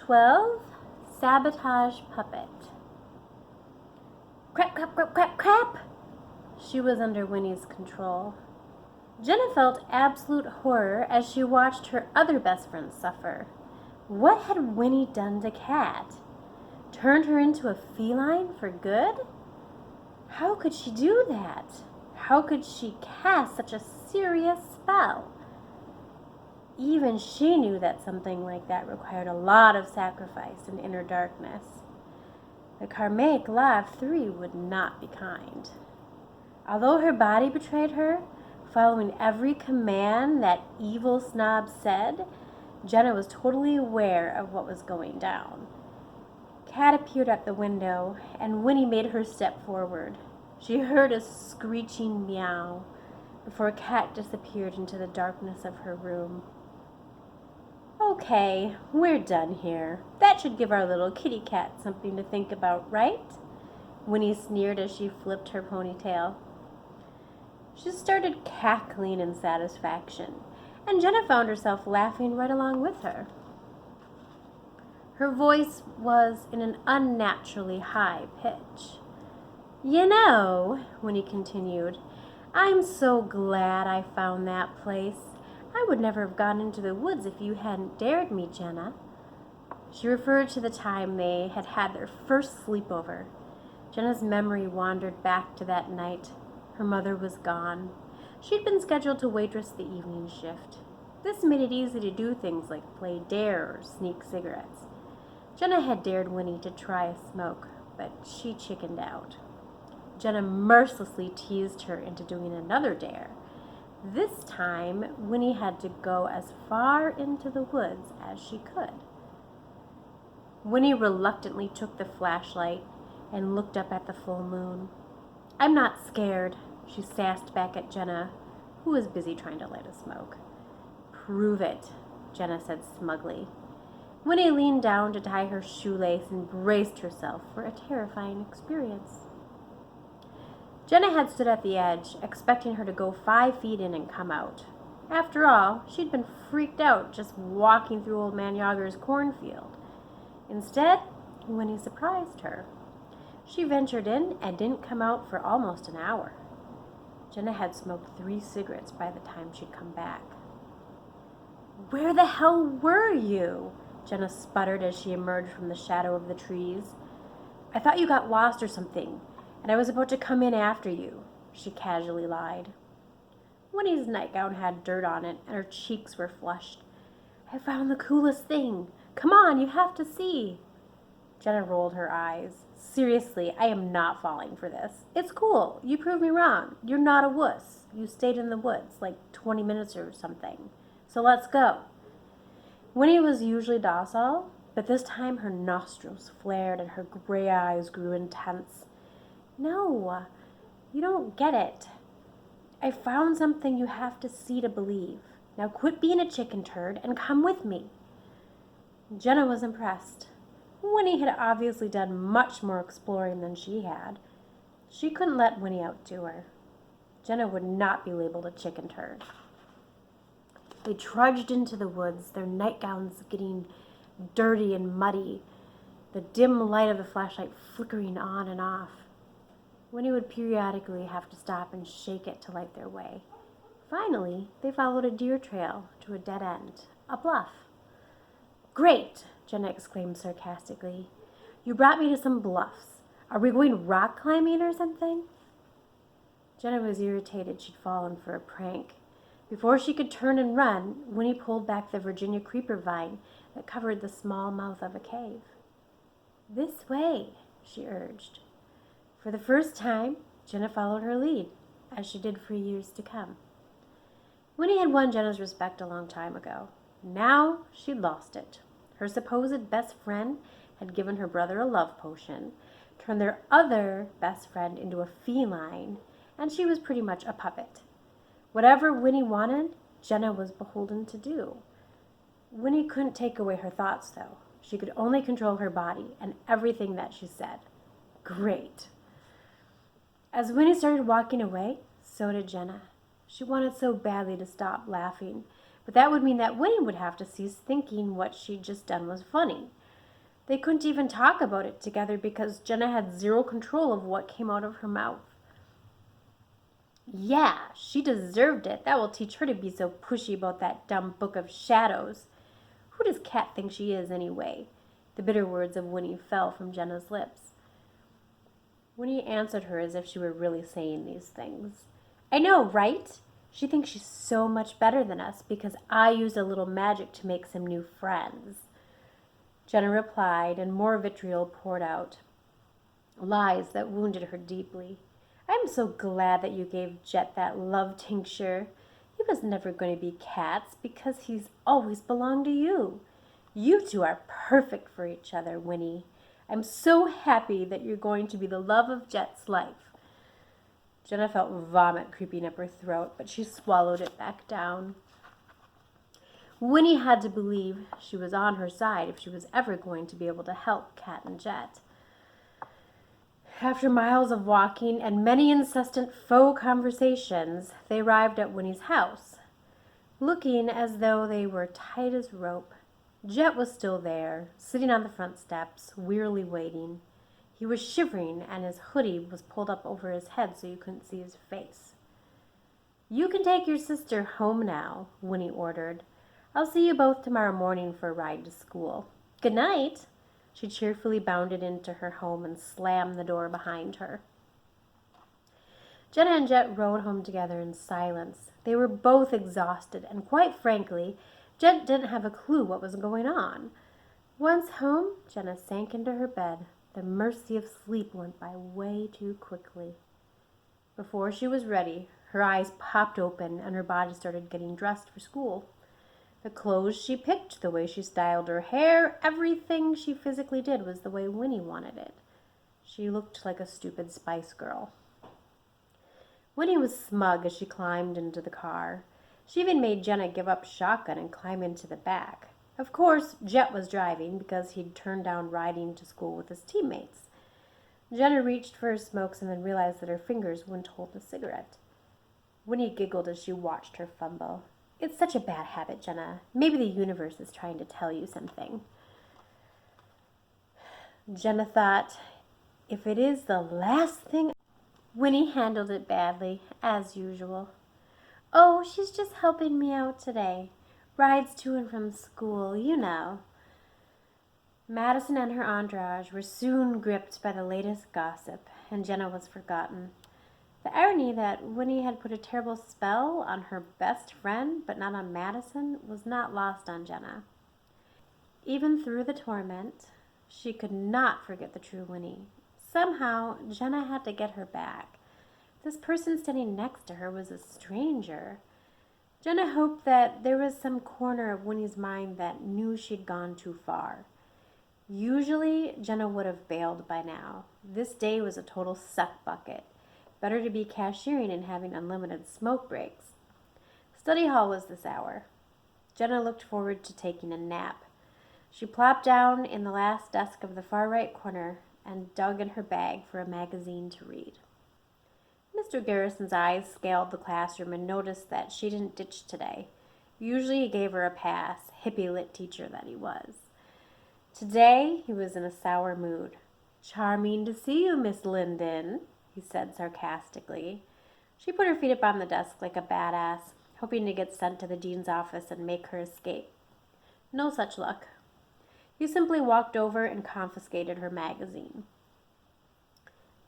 12. Sabotage Puppet. Crap, crap, crap, crap, crap! She was under Winnie's control. Jenna felt absolute horror as she watched her other best friend suffer. What had Winnie done to Kat? Turned her into a feline for good? How could she do that? How could she cast such a serious spell? Even she knew that something like that required a lot of sacrifice and inner darkness. The karmic law of 3 would not be kind. Although her body betrayed her, following every command that evil snob said, Jenna was totally aware of what was going down. Kat appeared at the window, and Winnie made her step forward. She heard a screeching meow before Kat disappeared into the darkness of her room. Okay, we're done here. That should give our little kitty cat something to think about, right? Winnie sneered as she flipped her ponytail. She started cackling in satisfaction, and Jenna found herself laughing right along with her. Her voice was in an unnaturally high pitch. You know, Winnie continued, I'm so glad I found that place. I would never have gone into the woods if you hadn't dared me, Jenna. She referred to the time they had had their first sleepover. Jenna's memory wandered back to that night. Her mother was gone. She'd been scheduled to waitress the evening shift. This made it easy to do things like play dare or sneak cigarettes. Jenna had dared Winnie to try a smoke, but she chickened out. Jenna mercilessly teased her into doing another dare. This time, Winnie had to go as far into the woods as she could. Winnie reluctantly took the flashlight and looked up at the full moon. I'm not scared, she sassed back at Jenna, who was busy trying to light a smoke. Prove it, Jenna said smugly. Winnie leaned down to tie her shoelace and braced herself for a terrifying experience. Jenna had stood at the edge, expecting her to go 5 feet in and come out. After all, she'd been freaked out just walking through Old Man Yager's cornfield. Instead, Winnie surprised her. She ventured in and didn't come out for almost an hour. Jenna had smoked 3 cigarettes by the time she'd come back. Where the hell were you? Jenna sputtered as she emerged from the shadow of the trees. I thought you got lost or something, and I was about to come in after you, she casually lied. Winnie's nightgown had dirt on it, and her cheeks were flushed. I found the coolest thing. Come on, you have to see. Jenna rolled her eyes. Seriously, I am not falling for this. It's cool. You proved me wrong. You're not a wuss. You stayed in the woods like 20 minutes or something. So let's go. Winnie was usually docile, but this time her nostrils flared and her gray eyes grew intense. No, you don't get it. I found something you have to see to believe. Now quit being a chicken turd and come with me. Jenna was impressed. Winnie had obviously done much more exploring than she had. She couldn't let Winnie outdo her. Jenna would not be labeled a chicken turd. They trudged into the woods, their nightgowns getting dirty and muddy, the dim light of the flashlight flickering on and off. Winnie would periodically have to stop and shake it to light their way. Finally, they followed a deer trail to a dead end, a bluff. Great, Jenna exclaimed sarcastically. You brought me to some bluffs. Are we going rock climbing or something? Jenna was irritated she'd fallen for a prank. Before she could turn and run, Winnie pulled back the Virginia creeper vine that covered the small mouth of a cave. This way, she urged. For the first time, Jenna followed her lead, as she did for years to come. Winnie had won Jenna's respect a long time ago. Now she'd lost it. Her supposed best friend had given her brother a love potion, turned their other best friend into a feline, and she was pretty much a puppet. Whatever Winnie wanted, Jenna was beholden to do. Winnie couldn't take away her thoughts, though. She could only control her body and everything that she said. Great. As Winnie started walking away, so did Jenna. She wanted so badly to stop laughing, but that would mean that Winnie would have to cease thinking what she'd just done was funny. They couldn't even talk about it together because Jenna had zero control of what came out of her mouth. Yeah, she deserved it. That will teach her to be so pushy about that dumb book of shadows. Who does Kat think she is, anyway? The bitter words of Winnie fell from Jenna's lips. Winnie answered her as if she were really saying these things. I know, right? She thinks she's so much better than us because I used a little magic to make some new friends. Jenna replied, and more vitriol poured out. Lies that wounded her deeply. I'm so glad that you gave Jet that love tincture. He was never going to be Kat's because he's always belonged to you. You two are perfect for each other, Winnie. I'm so happy that you're going to be the love of Jet's life. Jenna felt vomit creeping up her throat, but she swallowed it back down. Winnie had to believe she was on her side if she was ever going to be able to help Kat and Jet. After miles of walking and many incessant faux conversations, they arrived at Winnie's house, looking as though they were tight as rope. Jet was still there, sitting on the front steps, wearily waiting. He was shivering, and his hoodie was pulled up over his head so you couldn't see his face. You can take your sister home now, Winnie ordered. I'll see you both tomorrow morning for a ride to school. Good night. She cheerfully bounded into her home and slammed the door behind her. Jenna and Jet rode home together in silence. They were both exhausted, and quite frankly, Jet didn't have a clue what was going on. Once home, Jenna sank into her bed. The mercy of sleep went by way too quickly. Before she was ready, her eyes popped open and her body started getting dressed for school. The clothes she picked, the way she styled her hair, everything she physically did was the way Winnie wanted it. She looked like a stupid Spice Girl. Winnie was smug as she climbed into the car. She even made Jenna give up shotgun and climb into the back. Of course, Jet was driving because he'd turned down riding to school with his teammates. Jenna reached for her smokes and then realized that her fingers wouldn't hold a cigarette. Winnie giggled as she watched her fumble. It's such a bad habit, Jenna. Maybe the universe is trying to tell you something. Jenna thought, if it is the last thing... Winnie handled it badly, as usual. Oh, she's just helping me out today. Rides to and from school, you know. Madison and her entourage were soon gripped by the latest gossip, and Jenna was forgotten. The irony that Winnie had put a terrible spell on her best friend, but not on Madison, was not lost on Jenna. Even through the torment, she could not forget the true Winnie. Somehow, Jenna had to get her back. This person standing next to her was a stranger. Jenna hoped that there was some corner of Winnie's mind that knew she'd gone too far. Usually, Jenna would have bailed by now. This day was a total suck bucket. Better to be cashiering and having unlimited smoke breaks. Study hall was this hour. Jenna looked forward to taking a nap. She plopped down in the last desk of the far right corner and dug in her bag for a magazine to read. Mr. Garrison's eyes scaled the classroom and noticed that she didn't ditch today. Usually he gave her a pass, hippie lit teacher that he was. Today he was in a sour mood. Charming to see you, Miss Linden, he said sarcastically. She put her feet up on the desk like a badass, hoping to get sent to the dean's office and make her escape. No such luck. He simply walked over and confiscated her magazine.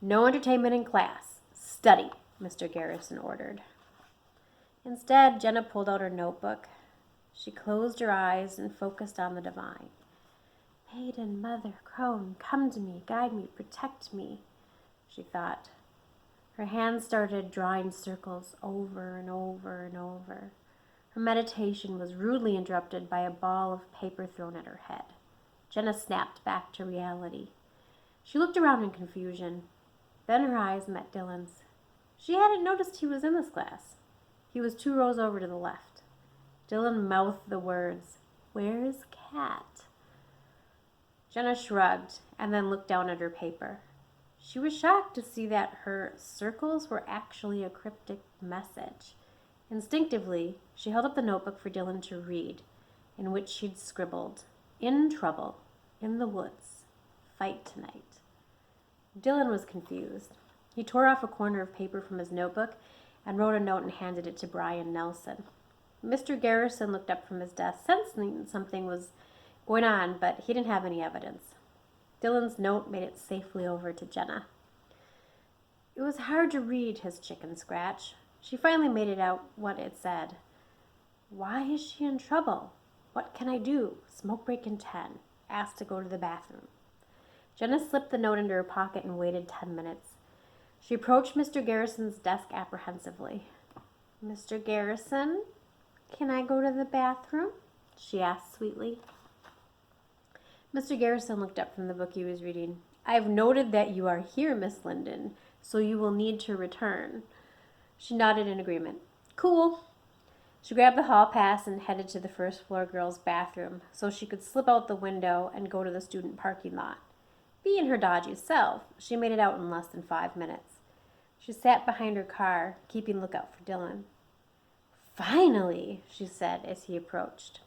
No entertainment in class. Study, Mr. Garrison ordered. Instead, Jenna pulled out her notebook. She closed her eyes and focused on the divine. Maiden, mother, crone, come to me, guide me, protect me, she thought. Her hands started drawing circles over and over and over. Her meditation was rudely interrupted by a ball of paper thrown at her head. Jenna snapped back to reality. She looked around in confusion. Then her eyes met Dylan's. She hadn't noticed he was in this class. He was 2 rows over to the left. Dylan mouthed the words, "Where's Kat?" Jenna shrugged and then looked down at her paper. She was shocked to see that her circles were actually a cryptic message. Instinctively, she held up the notebook for Dylan to read, in which she'd scribbled, "In trouble. in the woods. Fight tonight. Dylan was confused. He tore off a corner of paper from his notebook and wrote a note and handed it to Brian Nelson. Mr. Garrison looked up from his desk, sensing something was going on, but he didn't have any evidence. Dylan's note made it safely over to Jenna. It was hard to read his chicken scratch. She finally made it out what it said. Why is she in trouble? What can I do? Smoke break in 10. Asked to go to the bathroom. Jenna slipped the note into her pocket and waited 10 minutes. She approached Mr. Garrison's desk apprehensively. Mr. Garrison, can I go to the bathroom? She asked sweetly. Mr. Garrison looked up from the book he was reading. I have noted that you are here, Miss Linden, so you will need to return. She nodded in agreement. Cool. She grabbed the hall pass and headed to the first floor girls' bathroom so she could slip out the window and go to the student parking lot. Being her dodgy self, she made it out in less than 5 minutes. She sat behind her car, keeping lookout for Dylan. Finally, she said as he approached.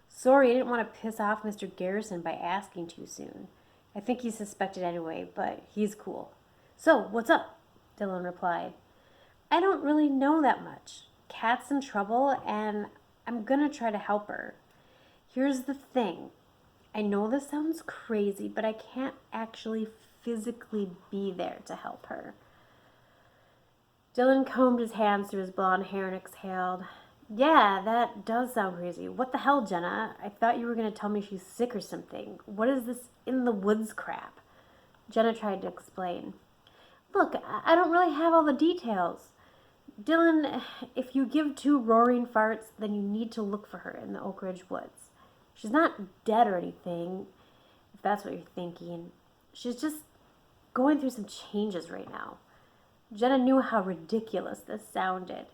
Sorry, I didn't want to piss off Mr. Garrison by asking too soon. I think he suspected anyway, but he's cool. So, what's up? Dylan replied. I don't really know that much. Kat's in trouble, and I'm gonna try to help her. Here's the thing. I know this sounds crazy, but I can't actually physically be there to help her. Dylan combed his hands through his blonde hair and exhaled. Yeah, that does sound crazy. What the hell, Jenna? I thought you were going to tell me she's sick or something. What is this in the woods crap? Jenna tried to explain. Look, I don't really have all the details. Dylan, if you give 2 roaring farts, then you need to look for her in the Oak Ridge woods. She's not dead or anything, if that's what you're thinking. She's just going through some changes right now. Jenna knew how ridiculous this sounded.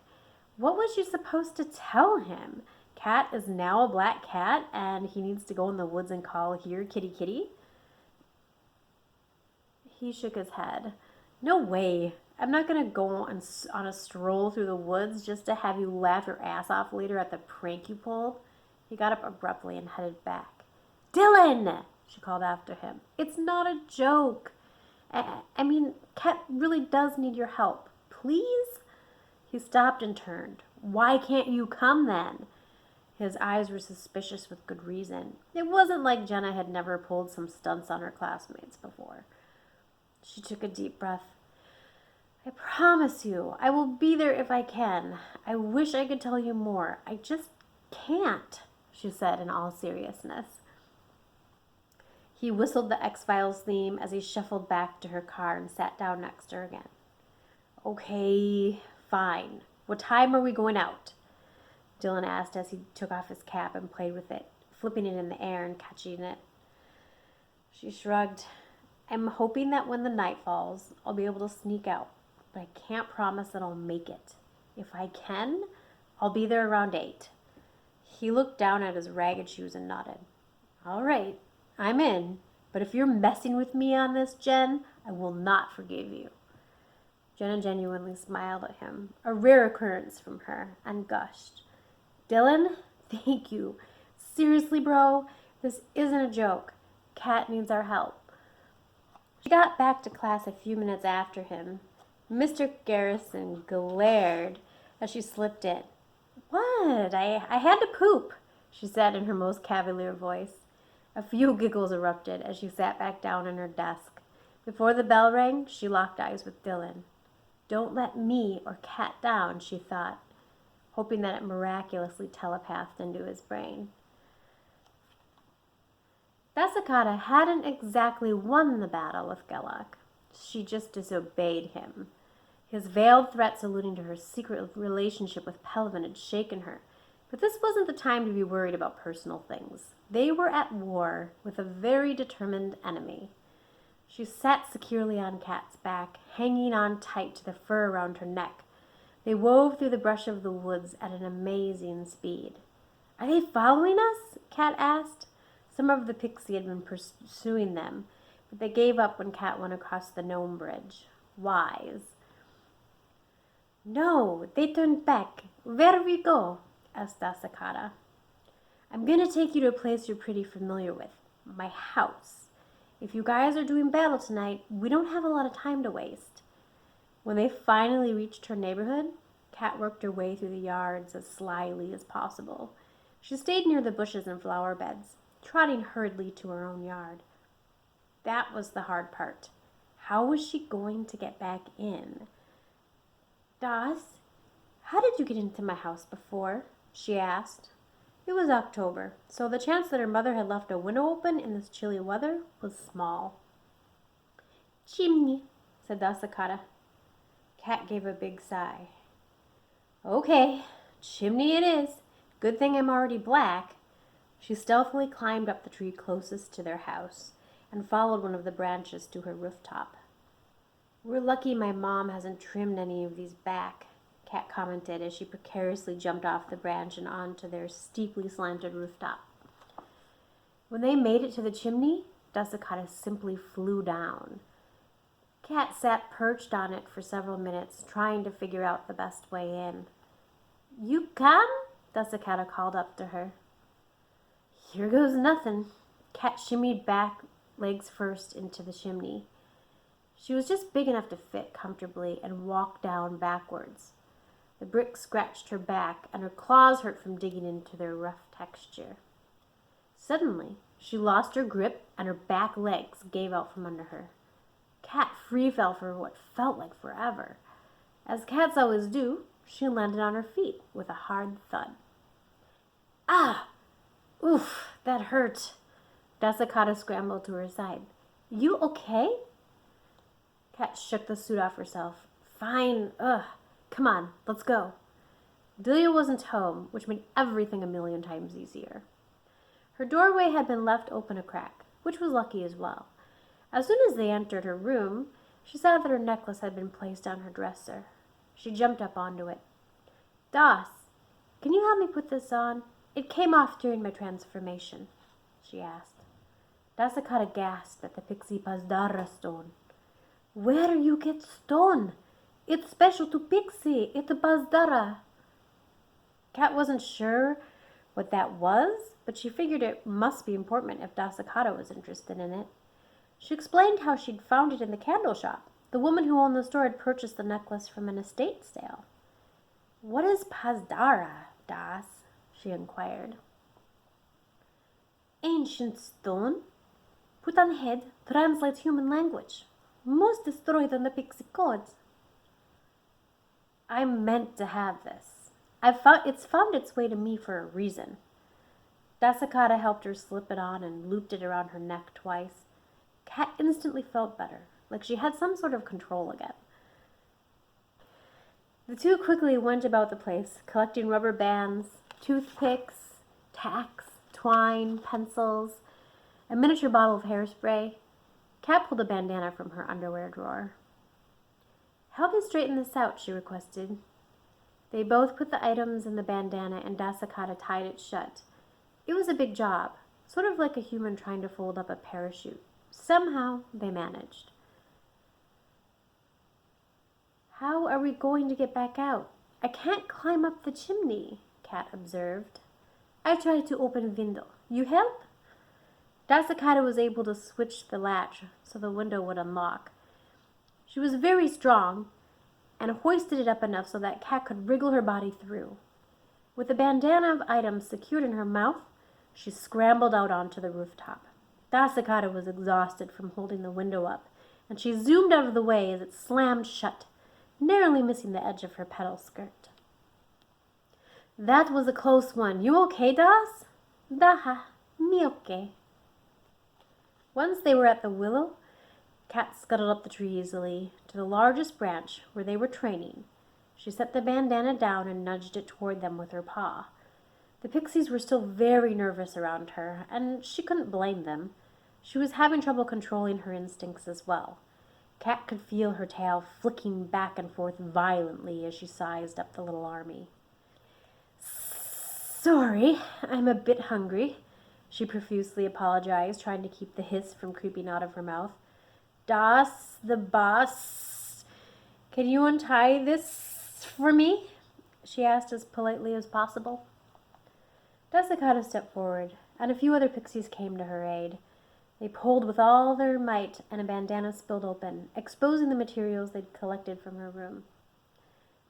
What was she supposed to tell him? Cat is now a black cat and he needs to go in the woods and call, here, kitty, kitty? He shook his head. No way. I'm not going to go on a stroll through the woods just to have you laugh your ass off later at the prank you pulled. He got up abruptly and headed back. Dylan, she called after him. It's not a joke. I mean, Cat really does need your help. Please? He stopped and turned. Why can't you come then? His eyes were suspicious with good reason. It wasn't like Jenna had never pulled some stunts on her classmates before. She took a deep breath. I promise you, I will be there if I can. I wish I could tell you more. I just can't, she said in all seriousness. He whistled the X-Files theme as he shuffled back to her car and sat down next to her again. Okay, fine. What time are we going out? Dylan asked as he took off his cap and played with it, flipping it in the air and catching it. She shrugged. I'm hoping that when the night falls, I'll be able to sneak out, but I can't promise that I'll make it. If I can, I'll be there around 8. He looked down at his ragged shoes and nodded. All right, I'm in, but if you're messing with me on this, Jen, I will not forgive you. Jenna genuinely smiled at him, a rare occurrence from her, and gushed. Dylan, thank you. Seriously, bro, this isn't a joke. Kat needs our help. She got back to class a few minutes after him. Mr. Garrison glared as she slipped in. What? I had to poop, she said in her most cavalier voice. A few giggles erupted as she sat back down in her desk. Before the bell rang, she locked eyes with Dylan. Don't let me or Kat down, she thought, hoping that it miraculously telepathed into his brain. Thasakata hadn't exactly won the battle with Gelak. She just disobeyed him. His veiled threats alluding to her secret relationship with Pelvin had shaken her, but this wasn't the time to be worried about personal things. They were at war with a very determined enemy. She sat securely on Kat's back, hanging on tight to the fur around her neck. They wove through the brush of the woods at an amazing speed. Are they following us? Kat asked. Some of the Pixie had been pursuing them, but they gave up when Kat went across the gnome bridge. Wise. No, they turned back. Where we go? Asked Thasakata. I'm going to take you to a place you're pretty familiar with. My house. If you guys are doing battle tonight, we don't have a lot of time to waste. When they finally reached her neighborhood, Cat worked her way through the yards as slyly as possible. She stayed near the bushes and flower beds, trotting hurriedly to her own yard. That was the hard part. How was she going to get back in? Das, how did you get into my house before? She asked. It was October, so the chance that her mother had left a window open in this chilly weather was small. Chimney, said Dasakata. Cat gave a big sigh. Okay, chimney it is. Good thing I'm already black. She stealthily climbed up the tree closest to their house and followed one of the branches to her rooftop. We're lucky my mom hasn't trimmed any of these back, Cat commented as she precariously jumped off the branch and onto their steeply slanted rooftop. When they made it to the chimney, Dasakata simply flew down. Cat sat perched on it for several minutes, trying to figure out the best way in. You come? Dasakata called up to her. Here goes nothing. Cat shimmied back, legs first, into the chimney. She was just big enough to fit comfortably and walked down backwards. The brick scratched her back, and her claws hurt from digging into their rough texture. Suddenly, she lost her grip, and her back legs gave out from under her. Cat free fell for what felt like forever. As cats always do, she landed on her feet with a hard thud. Ah! Oof, that hurt. Dasakata scrambled to her side. You okay? Cat shook the suit off herself. Fine. Come on, let's go. Delia wasn't home, which made everything a million times easier. Her doorway had been left open a crack, which was lucky as well. As soon as they entered her room, she saw that her necklace had been placed on her dresser. She jumped up onto it. Das, can you help me put this on? It came off during my transformation, she asked. Dasakata gasped at the Pixie Pazdara stone. Where you get stone? It's special to Pixie. It's a Pazdara. Cat wasn't sure what that was, but she figured it must be important if Dasakata was interested in it. She explained how she'd found it in the candle shop. The woman who owned the store had purchased the necklace from an estate sale. What is Pazdara, Das? She inquired. Ancient stone. Put on head, translates human language. Most destroyed on the Pixie codes. I meant to have this. It's found its way to me for a reason. Dasakata helped her slip it on and looped it around her neck twice. Cat instantly felt better, like she had some sort of control again. The two quickly went about the place, collecting rubber bands, toothpicks, tacks, twine, pencils, a miniature bottle of hairspray. Cat pulled a bandana from her underwear drawer. Help me straighten this out, she requested. They both put the items in the bandana and Dasakata tied it shut. It was a big job, sort of like a human trying to fold up a parachute. Somehow they managed. How are we going to get back out? I can't climb up the chimney, Cat observed. I tried to open window. You help? Dasakata was able to switch the latch so the window would unlock. She was very strong and hoisted it up enough so that Cat could wriggle her body through. With a bandana of items secured in her mouth, she scrambled out onto the rooftop. Dasakata was exhausted from holding the window up, and she zoomed out of the way as it slammed shut, narrowly missing the edge of her petal skirt. That was a close one. You okay, Das? Daha, me okay. Once they were at the willow, Cat scuttled up the tree easily to the largest branch where they were training. She set the bandana down and nudged it toward them with her paw. The pixies were still very nervous around her, and she couldn't blame them. She was having trouble controlling her instincts as well. Cat could feel her tail flicking back and forth violently as she sized up the little army. Sorry, I'm a bit hungry, she profusely apologized, trying to keep the hiss from creeping out of her mouth. Das, the boss, can you untie this for me? She asked as politely as possible. Dasakata stepped forward, and a few other pixies came to her aid. They pulled with all their might, and a bandana spilled open, exposing the materials they'd collected from her room.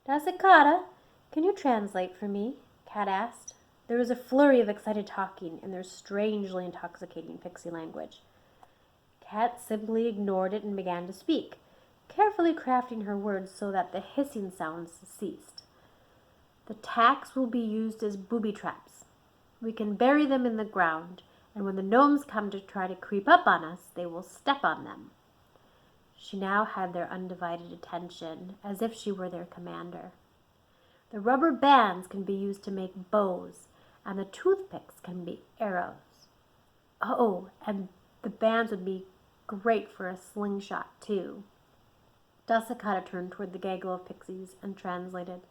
"Dasakata, can you translate for me?" Kat asked. There was a flurry of excited talking in their strangely intoxicating Pixie language. Kat simply ignored it and began to speak, carefully crafting her words so that the hissing sounds ceased. "The tacks will be used as booby traps. We can bury them in the ground, and when the gnomes come to try to creep up on us, they will step on them." She now had their undivided attention, as if she were their commander. "The rubber bands can be used to make bows, and the toothpicks can be arrows. Oh, and the bands would be great for a slingshot, too." Dasakata turned toward the gaggle of pixies and translated.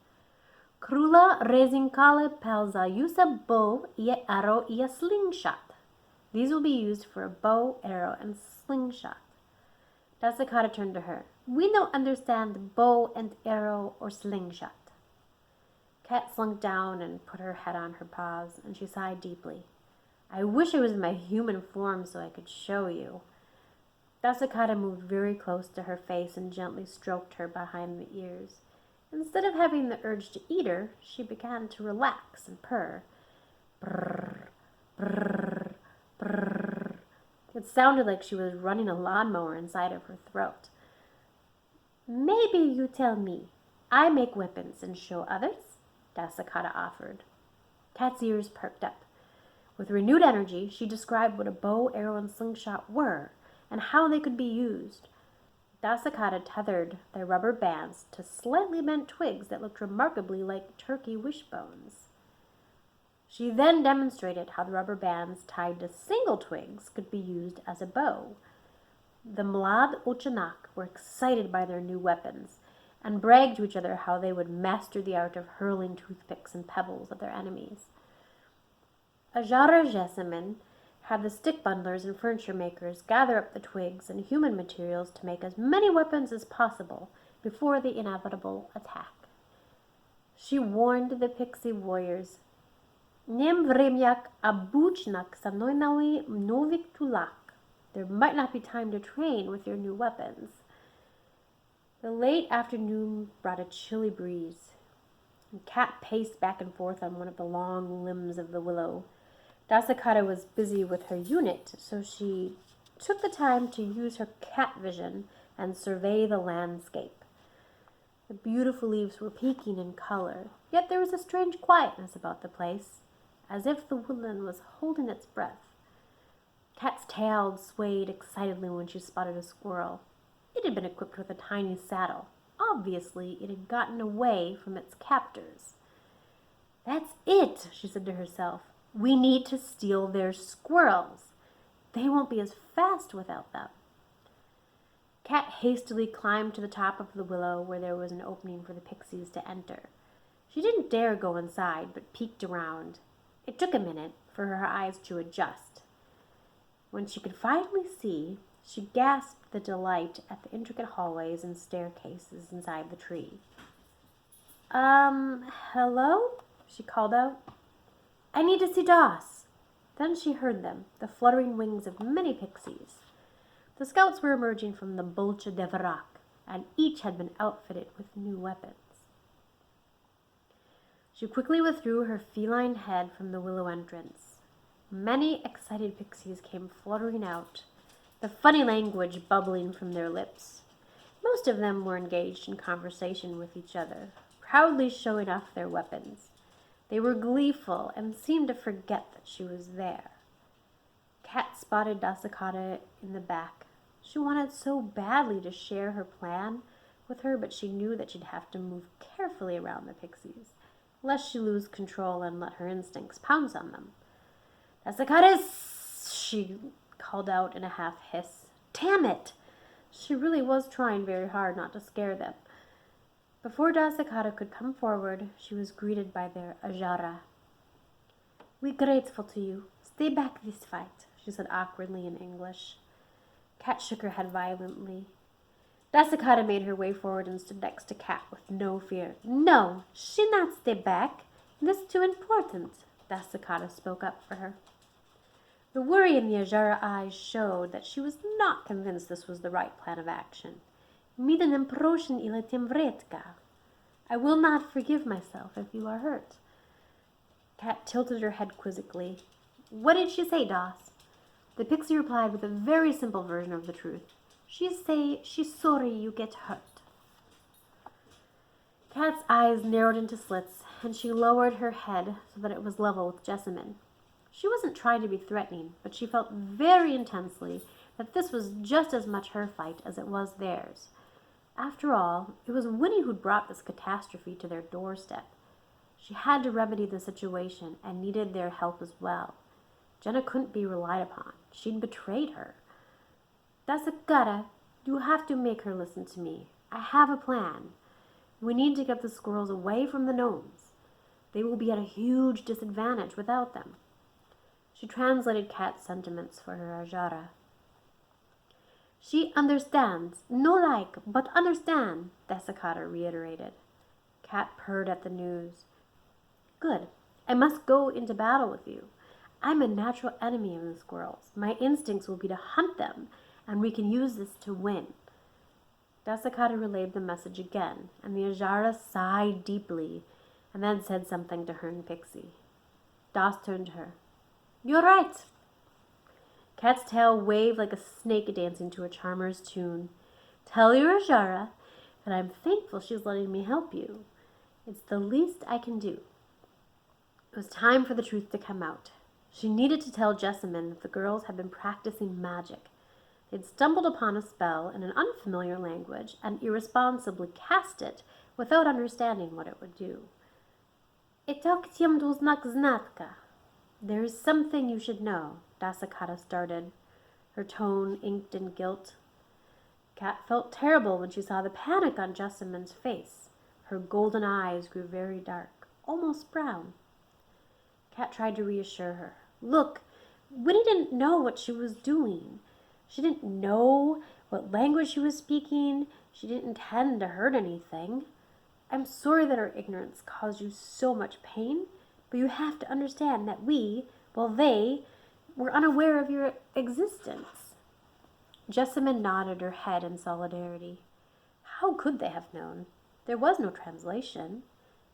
"Krula rezinkale pelza use a bow, a arrow, a slingshot. These will be used for a bow, arrow, and slingshot." Dasakata turned to her. "We don't understand bow and arrow or slingshot." Kat slunk down and put her head on her paws, and she sighed deeply. "I wish I was in my human form so I could show you." Dasakata moved very close to her face and gently stroked her behind the ears. Instead of having the urge to eat her, she began to relax and purr. Brrr, brrr, brrr. It sounded like she was running a lawnmower inside of her throat. "Maybe you tell me. I make weapons and show others," Dasakata offered. Kat's ears perked up. With renewed energy, she described what a bow, arrow, and slingshot were, and how they could be used. Dasakata tethered their rubber bands to slightly bent twigs that looked remarkably like turkey wishbones. She then demonstrated how the rubber bands tied to single twigs could be used as a bow. The Mlad Uchanak were excited by their new weapons and bragged to each other how they would master the art of hurling toothpicks and pebbles at their enemies. Ajara Jessamine had the stick bundlers and furniture makers gather up the twigs and human materials to make as many weapons as possible before the inevitable attack. She warned the Pixie warriors, "Nem vremyak abuchnak sanoinawi novik tulak." There might not be time to train with your new weapons. The late afternoon brought a chilly breeze, and Kat paced back and forth on one of the long limbs of the willow. Dasakata was busy with her unit, so she took the time to use her cat vision and survey the landscape. The beautiful leaves were peaking in color, yet there was a strange quietness about the place, as if the woodland was holding its breath. Kat's tail swayed excitedly when she spotted a squirrel. It had been equipped with a tiny saddle. Obviously, it had gotten away from its captors. "That's it," she said to herself. "We need to steal their squirrels. They won't be as fast without them." Kat hastily climbed to the top of the willow where there was an opening for the pixies to enter. She didn't dare go inside, but peeked around. It took a minute for her eyes to adjust. When she could finally see, she gasped the delight at the intricate hallways and staircases inside the tree. Hello?" she called out. "I need to see Doss." Then she heard them, the fluttering wings of many pixies. The scouts were emerging from the Bolcha de Varak, and each had been outfitted with new weapons. She quickly withdrew her feline head from the willow entrance. Many excited pixies came fluttering out, the funny language bubbling from their lips. Most of them were engaged in conversation with each other, proudly showing off their weapons. They were gleeful and seemed to forget that she was there. Kat spotted Dasakata in the back. She wanted so badly to share her plan with her, but she knew that she'd have to move carefully around the pixies, lest she lose control and let her instincts pounce on them. "Dasakata!" she called out in a half hiss. Damn it! She really was trying very hard not to scare them. Before Dasakata could come forward, she was greeted by their Ajara. "We're grateful to you. Stay back this fight," she said awkwardly in English. Kat shook her head violently. Dasakata made her way forward and stood next to Kat with no fear. "No, she not stay back. This too important," Dasakata spoke up for her. The worry in the Ajara eyes showed that she was not convinced this was the right plan of action. Midem prošen ile temvretka. I will not forgive myself if you are hurt. Cat tilted her head quizzically. What did she say, Doss? The pixie replied with a very simple version of the truth. She say she's sorry you get hurt. Kat's eyes narrowed into slits, and she lowered her head so that it was level with Jessamine. She wasn't trying to be threatening, but she felt very intensely that this was just as much her fight as it was theirs. After all, it was Winnie who'd brought this catastrophe to their doorstep. She had to remedy the situation and needed their help as well. Jenna couldn't be relied upon. She'd betrayed her. Dasakara, you have to make her listen to me. I have a plan. We need to get the squirrels away from the gnomes. They will be at a huge disadvantage without them. She translated Kat's sentiments for her Ajara. She understands. No like, but understand, Dasakata reiterated. Kat purred at the news. Good. I must go into battle with you. I'm a natural enemy of the squirrels. My instincts will be to hunt them, and we can use this to win. Dasakata relayed the message again, and the Ajara sighed deeply, and then said something to her and Pixie. Doss turned to her. You're right. Kat's tail waved like a snake dancing to a charmer's tune. Tell your Ajara that I'm thankful she's letting me help you. It's the least I can do. It was time for the truth to come out. She needed to tell Jessamine that the girls had been practicing magic. They'd stumbled upon a spell in an unfamiliar language and irresponsibly cast it without understanding what it would do. There is something you should know, Dasakata started, her tone inked in guilt. Kat felt terrible when she saw the panic on Jessamine's face. Her golden eyes grew very dark, almost brown. Kat tried to reassure her. Look, Winnie didn't know what she was doing. She didn't know what language she was speaking. She didn't intend to hurt anything. I'm sorry that our ignorance caused you so much pain, but you have to understand that they, were unaware of your existence. Jessamine nodded her head in solidarity. How could they have known? There was no translation.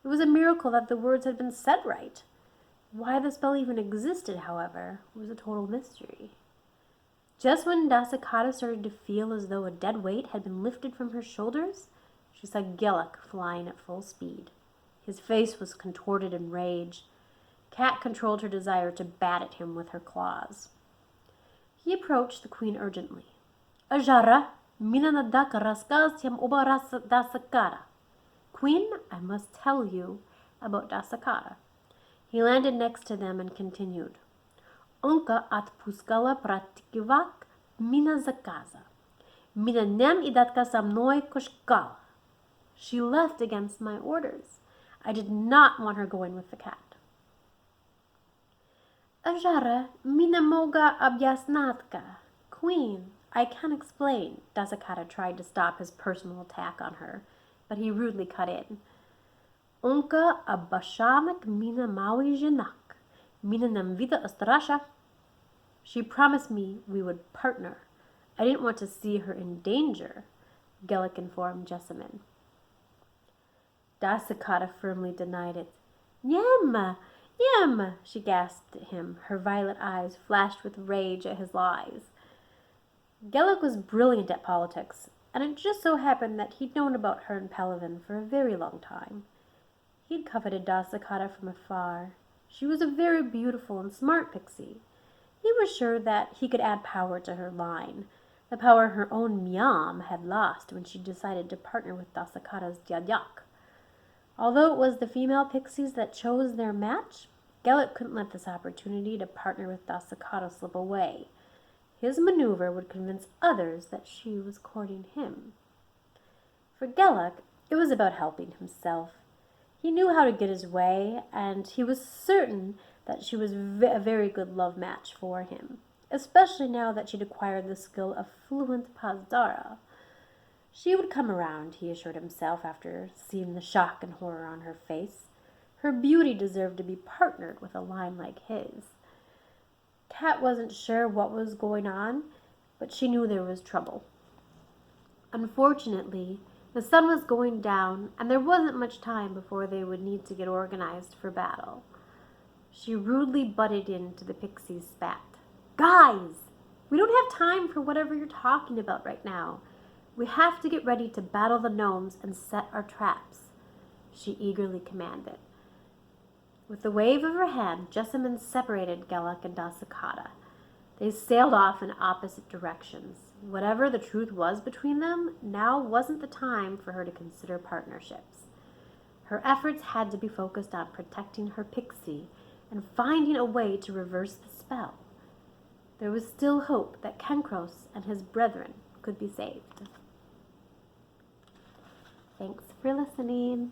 It was a miracle that the words had been said right. Why the spell even existed, however, was a total mystery. Just when Dasakata started to feel as though a dead weight had been lifted from her shoulders, she saw Gillick flying at full speed. His face was contorted in rage. Kat controlled her desire to bat at him with her claws. He approached the queen urgently. Ajara, minanadaka raskasyam obaras Dasakata. Queen, I must tell you about Dasakata. He landed next to them and continued. Onka atpuskala pratikivak mina zakaza. Mina nem idatka sa mной koshkala. She left against my orders. I did not want her going with the cat. Ajara, mina moga objaśnatka. Queen, I can explain. Dasakata tried to stop his personal attack on her, but he rudely cut in. Onka abashamak mina maui jenak. Mina nam vida ostrasha. She promised me we would partner. I didn't want to see her in danger, Gillick informed Jessamine. Dasakata firmly denied it. Yem, she gasped at him. Her violet eyes flashed with rage at his lies. Gillick was brilliant at politics, and it just so happened that he'd known about her and Pelivan for a very long time. He'd coveted Dasakata from afar. She was a very beautiful and smart pixie. He was sure that he could add power to her line, the power her own Miam had lost when she decided to partner with Dasakata's Dyadak. Although it was the female pixies that chose their match, Gillick couldn't let this opportunity to partner with Dasakata slip away. His maneuver would convince others that she was courting him. For Gillick, it was about helping himself. He knew how to get his way, and he was certain that she was a very good love match for him, especially now that she'd acquired the skill of fluent Pazdara. She would come around, he assured himself after seeing the shock and horror on her face. Her beauty deserved to be partnered with a line like his. Cat wasn't sure what was going on, but she knew there was trouble. Unfortunately, the sun was going down, and there wasn't much time before they would need to get organized for battle. She rudely butted into the pixie's spat. Guys, we don't have time for whatever you're talking about right now. We have to get ready to battle the gnomes and set our traps, she eagerly commanded. With a wave of her hand, Jessamine separated Gelluck and Dasakata. They sailed off in opposite directions. Whatever the truth was between them, now wasn't the time for her to consider partnerships. Her efforts had to be focused on protecting her pixie and finding a way to reverse the spell. There was still hope that Kenkros and his brethren could be saved. Thanks for listening.